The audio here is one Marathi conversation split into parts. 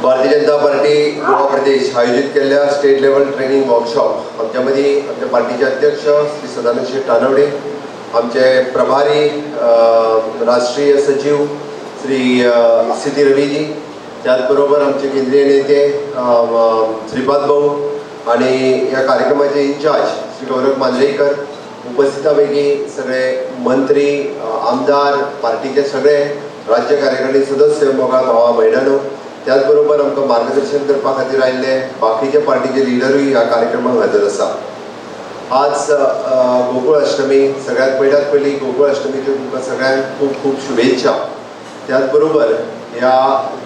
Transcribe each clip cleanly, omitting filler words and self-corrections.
भारतीय जनता पार्टी गोवा प्रदेश आयोजित केलेल्या स्टेट लेवल ट्रेनिंग वर्कशॉप आमच्यामध्ये आमच्या पार्टीचे अध्यक्ष श्री सदानंद शेठ तानवडे, आमचे प्रभारी राष्ट्रीय सचिव श्री सिद्धी रवीजी, त्याचबरोबर आमचे केंद्रीय नेते श्रीपाद भाऊ आणि या कार्यक्रमाचे इंचार्ज श्री गौरव मांजरेकर, उपस्थितापैकी सगळे मंत्री, आमदार, पार्टीचे सगळे राज्य कार्यकारिणी सदस्य, मोगा भावा भयणानो, त्याचबरोबर आमकां मार्गदर्शन करपा खातीर आयिल्ले बाकीचे पार्टीचे लिडरूय ह्या कार्यक्रमाक हजर आसा. आज गोकुळ अष्टमी, सगळ्यात पयली गोकुळ अष्टमीच्यो तुमकां सगळ्यांक खूब खूब शुभेच्छा. त्याचबरोबर ह्या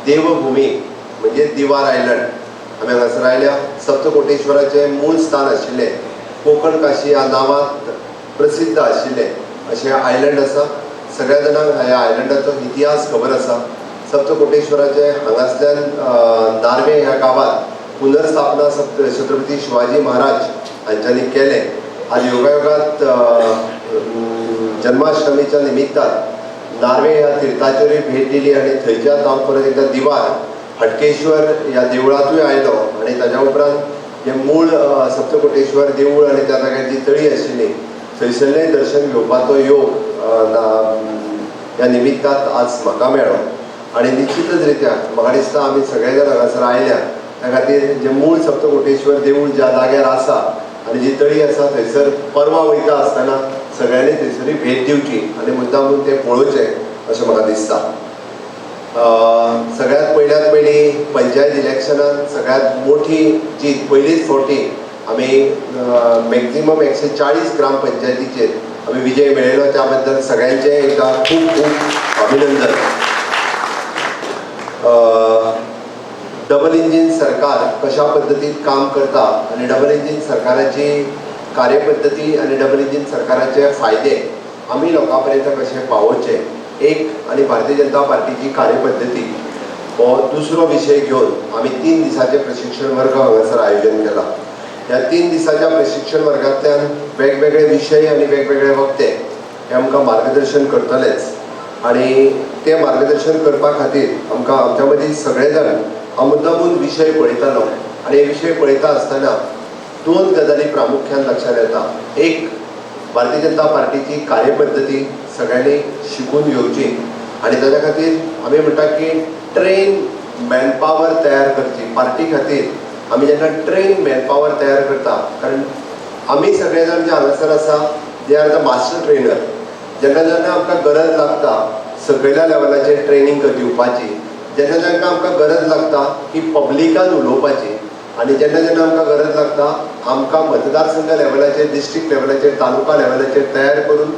देवभूमी म्हणजे दिवार आयलंड आमी हांगासर आयल्या. सप्तकोटेश्वराचे मूळ स्थान आशिल्ले, कोकण काशी ह्या नांवांत प्रसिद्ध आशिल्ले अशें आयलंड आसा. सगळ्या जाणांक ह्या आयलंडाचो इतिहास खबर आसा. सप्तकोटेश्वराचे हांगासल्यान नार्वे ह्या गांवांत पुनर्स्थापना छत्रपती शिवाजी महाराज हांच्यांनी केले. आज योगायोगात जन्माष्टमीच्या निमित्तान नार्वे ह्या तीर्थाचेरूय भेट दिली आणि थंयच्याच हांव परत एकदा दिवार हटकेश्वर ह्या देवळांतूय आयलो आणि ताज्या उपरांत जे मूळ सप्तकोटेश्वर देवूळ आणि त्या जाग्यार जी तळी आशिल्ली थंयसरलें दर्शन घेवपाचो योग ह्या निमित्तांत आज म्हाका मेळ्ळो. आणि निश्चितच रित्या म्हाका दिसता आमी सगळे जण हांगासर आयल्या त्या खातीर जे मूळ सप्तकोटेश्वर देवूळ ज्या जाग्यार आसा आनी जी तळी आसा थंयसर परवा वयता आसतना सगळ्यांनी थंयसरूय भेट दिवची आनी मुद्दामून तें पळोवचें अशें म्हाका दिसता. सगळ्यात पयली पंचायत इलेक्शनान सगळ्यात मोठी जीत पयलीच फावटी आमी मॅक्झिमम 140 ग्रामपंचायतीचेर आमी विजय मेळयलो. त्या बद्दल सगळ्यांचे एकदा खूब खूब अभिनंदन. डबल इंजिन सरकार कशा पद्दतीन काम करता आणि डबल इंजिन सरकाराची कार्यपद्दती आणि डबल इंजिन सरकाराचे फायदे आमी लोकां पर्यंत कशे पावोवचे एक आणि भारतीय जनता पार्टीची कार्यपद्दती हो दुसरो विशय घेवन आमी 3 दिसांचे प्रशिक्षण वर्ग हांगासर आयोजन केला. ह्या 3 दिसांच्या प्रशिक्षण वर्गांतल्यान वेगवेगळे विशय आणि वेगवेगळे वक्ते हे आमकां मार्गदर्शन करतलेच आणि ते मार्गदर्शन करपा खातीर आमकां आमच्या मदीं सगळे जाण मुद्दामून विशय पळयतालो आणि हे विशय पळयता आसतना 2 गजाली प्रामुख्यान लक्षात येता. एक, भारतीय जनता पार्टीची कार्यपद्दती सगळ्यांनी शिकून घेवची आणि ताच्या खातीर आमी म्हणटा की ट्रेन मॅनपावर तयार करची. पार्टी खातीर आमी जेन्ना ट्रेन मॅनपावर तयार करता, कारण आमी सगळे जाण जे हांगासर आसा they are the master trainer. जेन्ना जेन्ना आमकां गरज लागता सकयल्या लेवलाचेर ट्रेनिंग दिवपाची, जेन्ना जेन्ना आमकां गरज लागता की पब्लिकान उलोवपाची आणि जेन्ना जेन्ना आमकां गरज लागता आमकां मतदारसंघ लेवलाचेर, डिस्ट्रिक्ट लेवलाचेर, तालुका लेवलाचेर तयार करून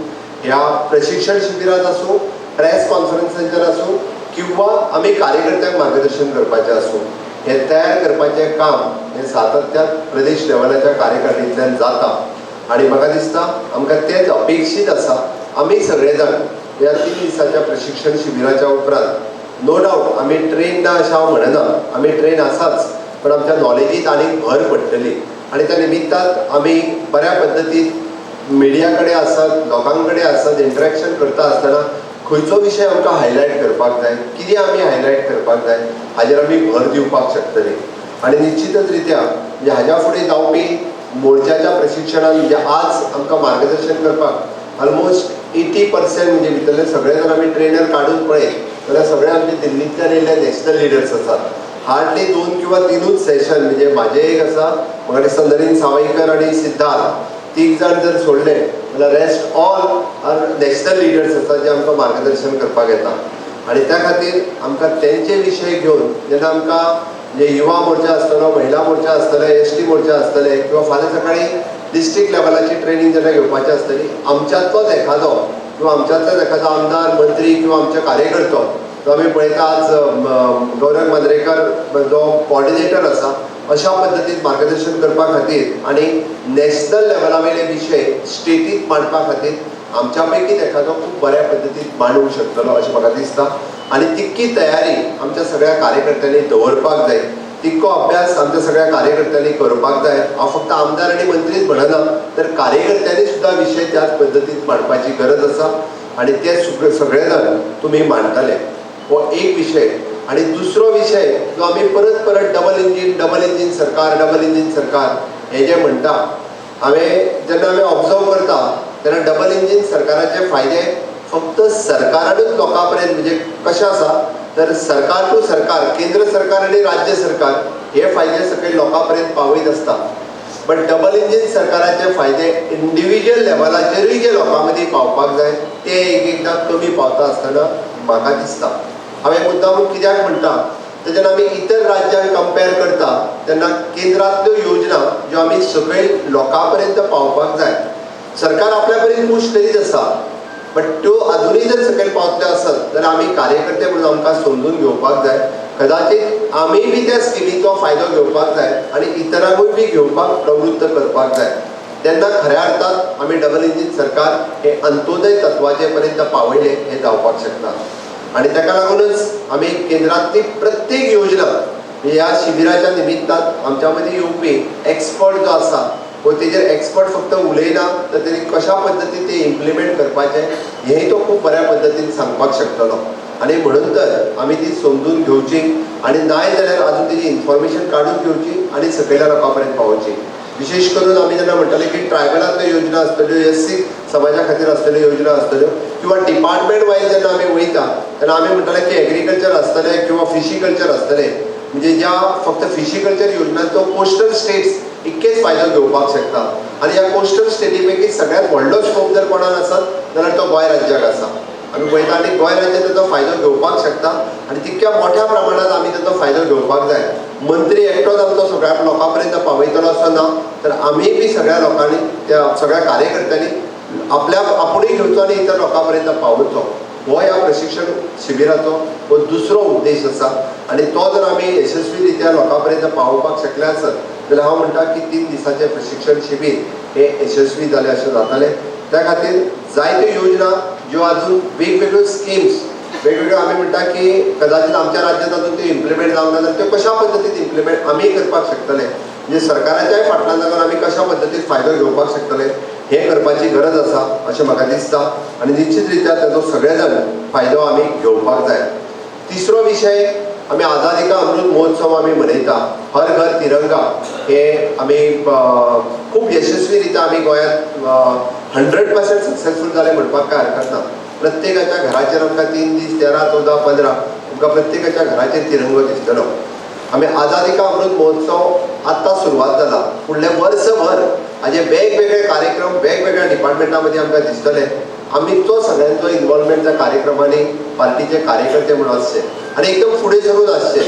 ह्या प्रशिक्षण शिबिरांत आसूं, प्रेस कॉन्फरन्सांचेर आसूं किंवा आमी कार्यकर्त्यांक मार्गदर्शन करपाचें आसूं, हे तयार करपाचें काम हें सातत्यान प्रदेश लेवलाच्या कार्यकारिणींतल्यान जाता. आणि म्हाका दिसता आमकां तेच अपेक्षीत आसा. आमी सगळे जाण ह्या 3 दिसांच्या प्रशिक्षण शिबिराच्या उपरांत नो डावट आमी ट्रेन ना अशें हांव म्हणना, आमी ट्रेन आसाच, पण आमच्या नॉलेजीत आनीक भर पडटली आणि त्या निमित्तान आमी बऱ्या पद्दतीन मिडिया कडेन आसत, लोकां कडेन आसत, इंटरेक्शन करता आसतना खंयचो विशय आमकां हायलायट करपाक जाय, कितें आमी हायलायट करपाक जाय हाजेर आमी भर दिवपाक शकतली. आणि निश्चितच रित्या म्हणजे हाज्या फुडें जावपी मोर्चाच्या प्रशिक्षणान म्हणजे आज आमकां मार्गदर्शन करपाक ऑलमोस्ट 80% म्हणजे भितरले सगळे जण आमी ट्रेनर काडून पळयत जाल्यार सगळे आमचे दिल्लींतल्यान येयल्ले नॅशनल लिडर्स आसात. हार्डली 2 किंवा 3च सेशन म्हणजे म्हाजें एक आसा, म्हाका दिसता नरेंद्र सावयकर आणि सिद्धार्थ, 3 जाण जर सोडले जाल्यार rest all are national leaders आसात जे आमकां मार्गदर्शन करपाक येता. आणि त्या खातीर आमकां तेंचे विशय घेवन जेन्ना आमकां जे युवा मोर्चा आसतलो, महिला मोर्चा आसतले, ST मोर्चा आसतले किंवा फाल्यां सकाळी डिस्ट्रिक्ट लेवलाची ट्रेनिंग जेन्ना घेवपाची आसतली, आमच्यातलोच एखादो किंवा आमच्यातलोच एखादो आमदार, मंत्री किंवा आमचे कार्यकर्तो जो आमी पळयता आज गौरव मांजरेकर जो कोऑर्डिनेटर आसा, अशा पद्दतीन मार्गदर्शन करपा खातीर आणि नॅशनल लेवला वयले विशय स्टेटीत मांडपा खातीर आमच्या पैकीच एखादो खूब बऱ्या पद्दतीन मांडूंक शकतलो अशें म्हाका दिसता. आणि तितकी तयारी आमच्या सगळ्या कार्यकर्त्यांनी दवरपाक जाय, तितको अभ्यास आमच्या सगळ्या कार्यकर्त्यांनी करपाक जाय. हांव फक्त आमदार आनी मंत्रीच म्हणना, तर कार्यकर्त्यांनी सुद्धा विशय त्याच पद्दतीन मांडपाची गरज आसा आणि ते सगळे जाण तुमी मांडटले हो एक विशय. आणि दुसरो विषय जो आम्ही परत परत डबल इंजिन सरकार हे जे म्हणटा जेन्ना आम्ही ऑब्जर्व करता तेन्ना डबल इंजिन सरकाराचे फायदे फक्त सरकारानूच लोकांपर्यंत म्हणजे कशें आसा तर सरकार टू सरकार केंद्र सरकार आणि राज्य सरकार हे फायदे सकयल लोकांपर्यंत पावयत आसता. बट डबल इंजिन सरकाराचे फायदे इंडिव्हिज्युअल लेवलाचेरूय जे लोकां मदीं पावपाक जाय ते एकदां कमी पावता आसतना म्हाका दिसता. हांवें मुद्दाम कित्याक म्हणटा तेजेन आमी इतर राज्यांक कंपेर करता तेन्ना केंद्रांतल्यो योजना ज्यो आमी सकयल लोकां पर्यंत पावपाक जाय सरकार आपल्या परीन पुश करीत आसा. बट त्यो अजूनय जर सकयल पावतल्यो आसत जाल्यार आमी कार्यकर्ते म्हणून आमकां समजून घेवपाक जाय. कदाचित आमी बी त्या स्किमीचो फायदो घेवपाक जाय आनी इतरांकूय बी घेवपाक प्रवृत्त करपाक जाय. तेन्ना खऱ्या अर्थान आमी डबल इंजिन सरकार हे अंत्योदय तत्वाचे पर्यंत पावयले हे जावपाक शकता. आणि ताका लागूनच आमी केंद्रांतली प्रत्येक योजना ह्या शिबिराच्या निमित्तान आमच्या मदीं येवपी एक्सपर्ट जो आसा व तेजेर एक्सपर्ट फक्त उलयना तर तेणी कशा पद्दतीन ते इम्प्लिमेंट करपाचें हेंय तो खूब बऱ्या पद्दतीन सांगपाक शकतलो. आणि म्हणून तर आमी ती समजून घेवची आणि नाय जाल्यार आजून तेजी इन्फॉर्मेशन काडून घेवची आणि सकयल्या लोकां पर्यंत पावोवची. विशेष करून आमी जेन्ना म्हणटाले की ट्रायबलांतल्यो योजना आसतल्यो एससी समाजा खातीर आसतल्यो योजना आसतल्यो किंवा डिपार्टमेंट वायज जेन्ना आमी वयता तेन्ना आमी म्हणटाले की एग्रीकल्चर आसतले किंवा फिशिकल्चर आसतले म्हणजे ज्या फक्त फिशिकल्चर योजनांचो कोस्टल स्टेट्स इतकेच फायदो घेवपाक शकता. आणि ह्या कोस्टल स्टेटी पैकी सगळ्यात व्हडलो स्कोप जर कोणाक आसत जाल्यार तो गोंय राज्याक आसा. आमी पळयता आनी गोंय राज्यान ताचो फायदो घेवपाक शकता आनी तितक्या मोठ्या प्रमाणात आमी ताचो फायदो घेवपाक जाय. मंत्री एकटोच आमचो सगळ्या लोकां पर्यंत पावयतलो असो ना तर आमी बी सगळ्या लोकांनी त्या सगळ्या कार्यकर्त्यांनी आपल्या आपुणूय घेवचो आनी इतर लोकां पर्यंत पावोवचो हो ह्या प्रशिक्षण शिबिराचो हो दुसरो उद्देश आसा. आणि तो जर आमी यशस्वी रित्या लोकां पर्यंत पावोवपाक शकले आसत जाल्यार हांव म्हणटा की 3 दिसांचें प्रशिक्षण शिबीर हे यशस्वी जालें अशें जातालें. त्या खातीर जायत्यो योजना ज्यो आजून वेगवेगळ्यो स्किम्स वेगवेगळ्यो आमी म्हणटा की कदाचित आमच्या राज्यांत अजून त्यो इम्प्लिमेंट जावंक ना जाल्यार त्यो कशा पद्दतीन इम्प्लिमेंट आमी करपाक शकतले म्हणजे सरकाराच्याय फाटल्यान लागून आमी कशा पद्दतीन फायदो घेवपाक शकतले हे करपाची गरज आसा अशें म्हाका दिसता. आनी निश्चित रित्या ताचो सगळे जाण फायदो आमी घेवपाक जाय. तिसरो विशय आमी आझादी का अमृत महोत्सव आमी मनयता. हर घर तिरंगा हे आमी खूब यशस्वी रित्या आमी गोंयांत 100% सक्सेसफूल जाले म्हणपाक काय हरकत ना. प्रत्येकाच्या घराचेर आमकां 3 दीस 13, 14, 15 आमकां प्रत्येकाच्या घराचेर तिरंगो दिसतलो. आमी आझादी का अमृत महोत्सव आतां सुरवात जाला. फुडले वर्सभर हाजे वेगवेगळे कार्यक्रम वेगवेगळ्या डिपार्टमेंटा मदीं आमकां दिसतले. आमी तो सगळ्यांचो इन्वॉल्वमेंट त्या कार्यक्रमांनी पार्टीचे कार्यकर्ते म्हणून आसचे आनी एकदम फुडें सरून आसचे.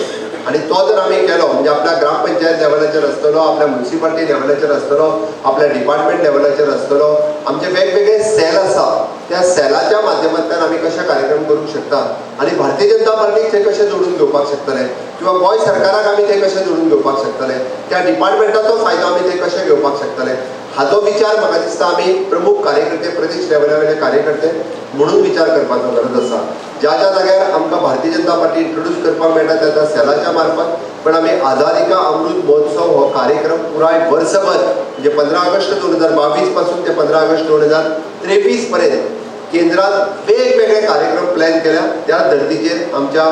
आणि तो जर आमी केलो म्हणजे आपल्या ग्रामपंचायत लेवलाचेर आसतलो आपल्या म्युनिसिपालिटी लेवलाचेर आसतलो आपल्या डिपार्टमेंट लेवलाचेर आसतलो आमचे वेगवेगळे सेल आसा त्या सेलाच्या माध्यमांतल्यान आमी कशे कार्यक्रम करूंक शकतात आणि भारतीय जनता पार्टीक ते कशे जोडून घेवपाक शकतले किंवा गोंय सरकाराक आमी ते कशे जोडून घेवपाक शकतले त्या डिपार्टमेंटाचो फायदो आमी ते कशे घेवपाक शकतले हाचो विचार म्हाका दिसता आमी प्रमुख कार्यकर्ते प्रदेश लेवलावेले कार्यकर्ते म्हणून विचार करपाचो गरज आसा. ज्या ज्या जाग्यार आमकां भारतीय जनता पार्टी इंट्रोड्यूस करपाक मेळटा त्या सेलाच्या मार्फत पण आमी आझादी का अमृत महोत्सव हो कार्यक्रम पुराय वर्सभर म्हणजे 15 ऑगस्ट 2022 पासून ते 15 ऑगस्ट 2023 पर्यंत केंद्रात वेगवेगळे कार्यक्रम प्लॅन केल्या. त्या धर्तीचेर आमच्या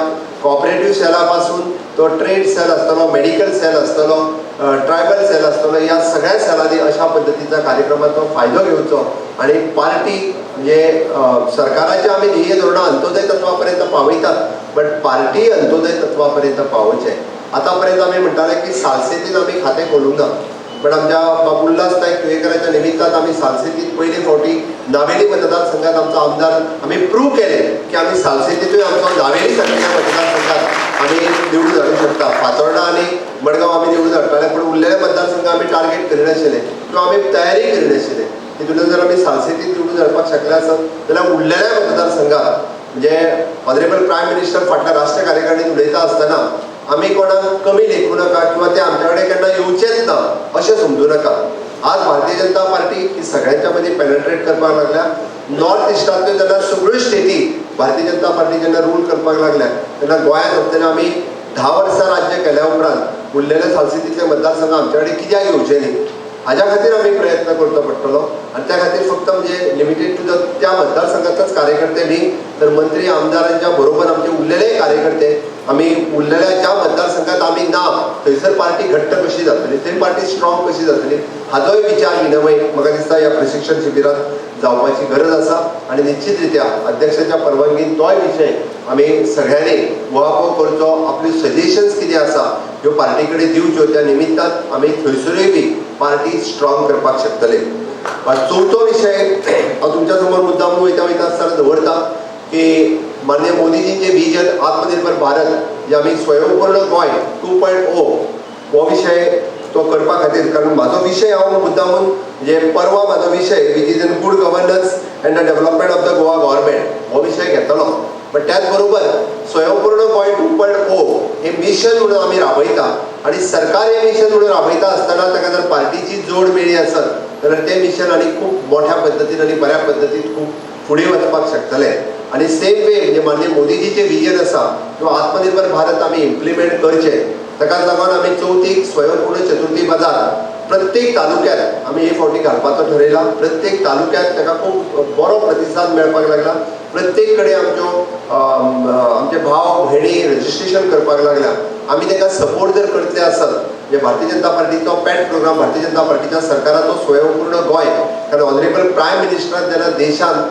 कॉपरेटिव्ह सेला पासून तो ट्रेड सेल आसतलो मेडिकल सेल आसतलो ट्रायबल सेल आसतलो ह्या सगळ्या सेलांनी अशा पद्दतीचा कार्यक्रमाचो फायदो घेवचो आणि पार्टी म्हणजे सरकाराचे आमी ध्येय धोरणां अंत्योदय तत्वा पर्यंत पावयतात बट पार्टी अंत्योदय तत्वा पर्यंत पावोवचे. आतापर्यंत आमी म्हणटाले की सालसेतीन आमी खातें खोलूंक ना पण आमच्या बाबुल्लास नायक तुयेकराच्या निमित्तान आमी सालसेतीत पयले फावटी नावेली मतदारसंघात आमचो आमदार आमी प्रूव केले की आमी सालसेतीतूय आमचो नावेली सारकेल्या मतदारसंघात आमी निवडून हाडूंक शकता. फातोर्डा आनी मडगांव आमी निवडून हाडटाले पण उरलेले मतदारसंघ आमी टार्गेट करिनाशिल्ले किंवा आमी तयारी करिनाशिल्ले. तितूंतल्यान जर आमी सालसेतीत निवडून हाडपाक शकले आसत जाल्यार उरलेल्या मतदारसंघात म्हणजे ऑनरेबल प्रायम मिनिस्टर फाटल्या राष्ट्रीय कार्यकारिणीत उलयता आसतना आमी कोणाक कमी लेखूं नाका किंवा ते आमच्या कडेन केन्ना येवचेच ना अशें समजूं नाका. आज भारतीय जनता पार्टी ही सगळ्यांच्या मदीं पेनेट्रेट करपाक लागल्या. नॉर्थ इस्टांतल्यो जाल्यार सगळ्यो स्टेटी भारतीय जनता पार्टी जेन्ना रूल करपाक लागल्या तेन्ना गोंयांत आसतना आमी 10 वर्सां राज्य केल्या उपरांत उरलेले सालसेतीतले मतदारसंघ आमच्या कडेन कित्याक येवचे न्ही हाज्या खातीर आमी प्रयत्न करचो पडटलो. आनी त्या खातीर फक्त म्हणजे लिमिटेड टू त्या मतदारसंघांतलेच कार्यकर्ते न्ही तर मंत्री आमदारांच्या बरोबर आमचे उरलेले कार्यकर्ते आमी उरलेल्या ज्या मतदारसंघात आमी ना थंयसर पार्टी घट्ट कशी जातली, थंय पार्टी स्ट्रॉंग कशी जातली, हाचोय विचार विनिमय म्हाका दिसता ह्या प्रशिक्षण शिबिरात जावपाची गरज आसा. आणि निश्चित रित्या अध्यक्षाच्या परवानगीन तोय विशय आमी सगळ्यांनी उहापोह करचो. आपली सजेशन्स कितें आसा ह्यो पार्टी कडेन दिवच्यो. त्या निमित्तान आमी थंयसरूय बी पार्टी स्ट्रॉंग करपाक शकतले. चवथो विशय हांव तुमच्या समोर मुद्दाम वयता आसतना दवरता की माननीय मोदीजींचे विजन आत्मनिर्भर भारत जे आमी स्वयंपूर्ण गोंय 2.0 हो विशय तो करपा खातीर, कारण म्हाजो विशय हांव मुद्दामून म्हणजे परवा म्हाजो विशय which is in good governance and the development of the Goa government हो विशय घेतलो. पण त्याच बरोबर स्वयंपूर्ण गोंय 2.0 हे मिशन म्हणून आमी राबयता आणि सरकार हे मिशन म्हणून राबयता आसतना ताका जर पार्टीची जोड मेळ्ळी आसत जाल्यार तें मिशन आनी खूब मोठ्या पद्दतीन आनी बऱ्या पद्दतीन खूब फुडें वचपाक शकतले. आणि सेम वे म्हणजे माननीय मोदीजीचे विजन आसा किंवा आत्मनिर्भर भारत आमी इम्प्लिमेंट करचे. ताकाच लागून आमी चवथीक स्वयंपूर्ण चतुर्थी बाजार प्रत्येक तालुक्यात आमी हे फावटी घालपाचो ठरयला. प्रत्येक तालुक्यात ताका खूब बरो प्रतिसाद मेळपाक लागला. प्रत्येक कडेन आमचे भाव भयणी रजिस्ट्रेशन करपाक लागल्या. आमी ताका सपोर्ट जर करतले आसत म्हणजे भारतीय जनता पार्टीचो पॅट प्रोग्राम, भारतीय जनता पार्टीच्या सरकाराचो स्वयंपूर्ण गोंय, कारण ऑनरेबल प्रायम मिनिस्टरान जेन्ना देशान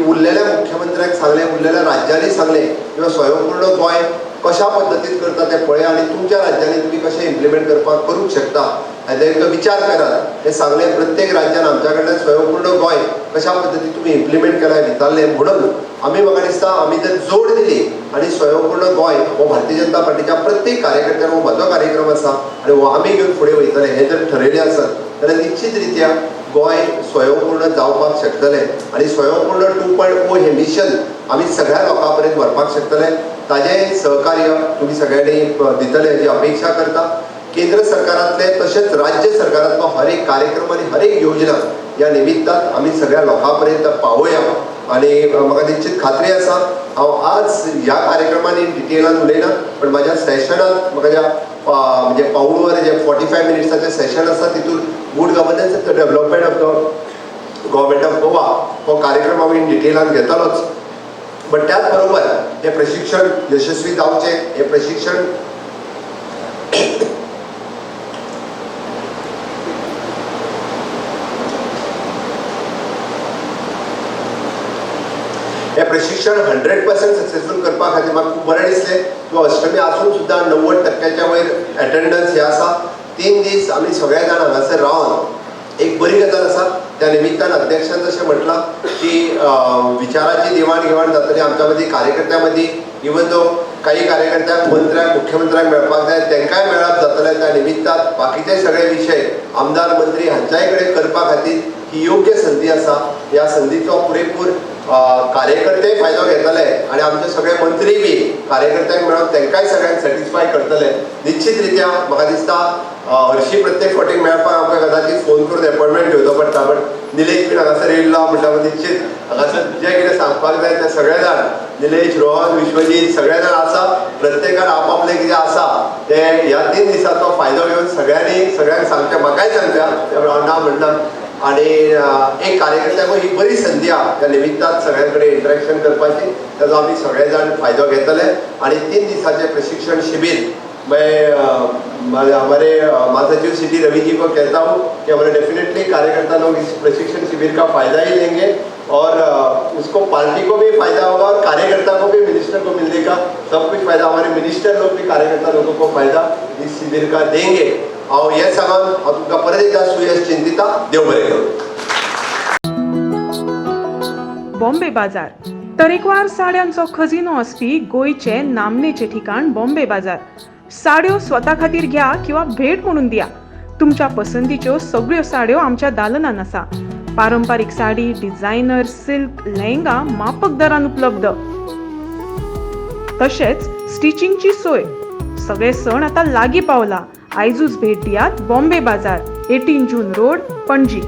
उरलेल्या मुख्यमंत्र्यांक सांगलें, उरलेल्या राज्यांनी सांगलें किंवा स्वयंपूर्ण गोंय कशा पद्दतीन करता तें पळया आणि तुमच्या राज्यांनी तुम्ही कशें इम्प्लिमेंट करूंक शकता हाचो एक विचार करात. हें सांगलें प्रत्येक राज्यान आमच्या कडल्यान स्वयंपूर्ण गोंय कशा पद्दतीन तुमी इम्प्लिमेंट केलां विचारलें. म्हणून आमी म्हाका दिसता आमी जर जोड दिली आणि स्वयंपूर्ण गोंय हो भारतीय जनता पार्टीच्या प्रत्येक कार्यकर्त्यान हो म्हजो कार्यक्रम आसा आणि हो आमी घेवन फुडें वयतले हें जर ठरयलें आसत जाल्यार निश्चित रित्या गोंय स्वयंपूर्ण जावपाक शकतले आणि स्वयंपूर्ण 2.0 हे मिशन आमी सगळ्या लोकां पर्यंत व्हरपाक शकतले. ताजें सहकार्य तुमी सगळ्यांनी दितले हाची अपेक्षा करता. केंद्र सरकारांतले तशेंच राज्य सरकारांतलो हर एक कार्यक्रम आणि हर एक योजना या निमित्तान आमी सगळ्या लोकां पर्यंत पावोया. आणि म्हाका निश्चित खात्री आसा हांव आज ह्या कार्यक्रमांनी डिटेलान उलयना, पण म्हाज्या सेशनांत म्हाका ज्या म्हणजे पाऊण वर जे 45 मिनिट्साचें सेशन आसा तितून good governance and the development of the government of Goa हो कार्यक्रम हांव इन डिटेलान घेतलोच. पण त्याच बरोबर हे प्रशिक्षण यशस्वी जावचें, हे प्रशिक्षण हे प्रशिक्षण 100% सक्सेसफुल करपा खातीर म्हाका खूब बरें दिसलें. किंवा अष्टमी आसून सुद्दां 90% वयर एटेंडन्स हे आसा. 3 दीस आमी सगळे जाण हांगासर रावन एक बरी गजाल आसा. त्या निमित्तान अध्यक्षान जशें म्हटलां की विचाराची देवाण घेवाण जातली आमच्या मदीं, कार्यकर्त्यां मदीं. इवन दो काही कार्यकर्त्यांक मंत्र्यांक मुख्यमंत्र्यांक मेळपाक जाय तेंकाय मेळप जातलें. त्या निमित्तान बाकीचे सगळे विशय आमदार मंत्री हांच्याय कडेन करपा खातीर ही योग्य संदी आसा. ह्या संदीचो पुरेपूर कार्यकर्ते फायदो घेतले आणि आमचे सगळे मंत्री बी कार्यकर्त्यांक मेळून तेंकाय सगळ्यांक सॅटिस्फाय करतले. निश्चित रित्या म्हाका दिसता हरशीं प्रत्येक फावटीक मेळपाक आमकां कदाचित फोन करून अपॉयंटमेंट घेवचो पडटा. बट निलेश बीन हांगासर येयल्लो म्हणटा निश्चित हांगासर जें कितें सांगपाक जाय ते सगळे जाण निलेश, रोहन, विश्वजीत सगळे जाण आसा. प्रत्येकान आपआपलें कितें आसा तें ह्या 3 दिसाचो फायदो घेवन सगळ्यांक सांगचें, म्हाकाय सांगचें ना म्हणना. आणि एक कार्यकर्त्याक ही बरी संदी आहा त्या निमित्तान सगळ्यां इंटरेक्शन करपाची. ताजो आमी सगळे जाण फायदो घेतले. आणि 3 दिसाचें प्रशिक्षण शिबिर हमारे महासचिव सिटी रवि जी को कहता हूँ कि हमारे डेफिनेटली कार्यकर्ता लोग इस प्रशिक्षण शिविर का फायदा ही लेंगे और उसको पार्टी को भी फायदा होगा और कार्यकर्ता को भी, मिनिस्टर को मिलने का सब कुछ फायदा. हमारे मिनिस्टर लोग भी कार्यकर्ता लोगों को फायदा इस शिविर का देंगे. हांव हें सांगून हांव तुमकां परत एकदा सुयश चिंतिता. देव बरें करूं. बॉम्बे बाजार तरेकवार साड्यांचो खजिनो आसपी गोंयचे नामनेचे ठिकाण बॉम्बे बाजार. साड्यो स्वता खातीर घ्या किंवा भेट म्हणून दिया. तुमच्या पसंतीच्यो सगळ्यो साड्यो आमच्या दालनान आसा. पारंपारीक साडी, डिझायनर, सिल्क, लेहंगा माफक दरान उपलब्ध. तशेंच स्टिचिंगची सोय. सगळे सण आता लागीं पावला. आयजूच भेट दियात बॉम्बे बाजार, 18 जून रोड, पणजी.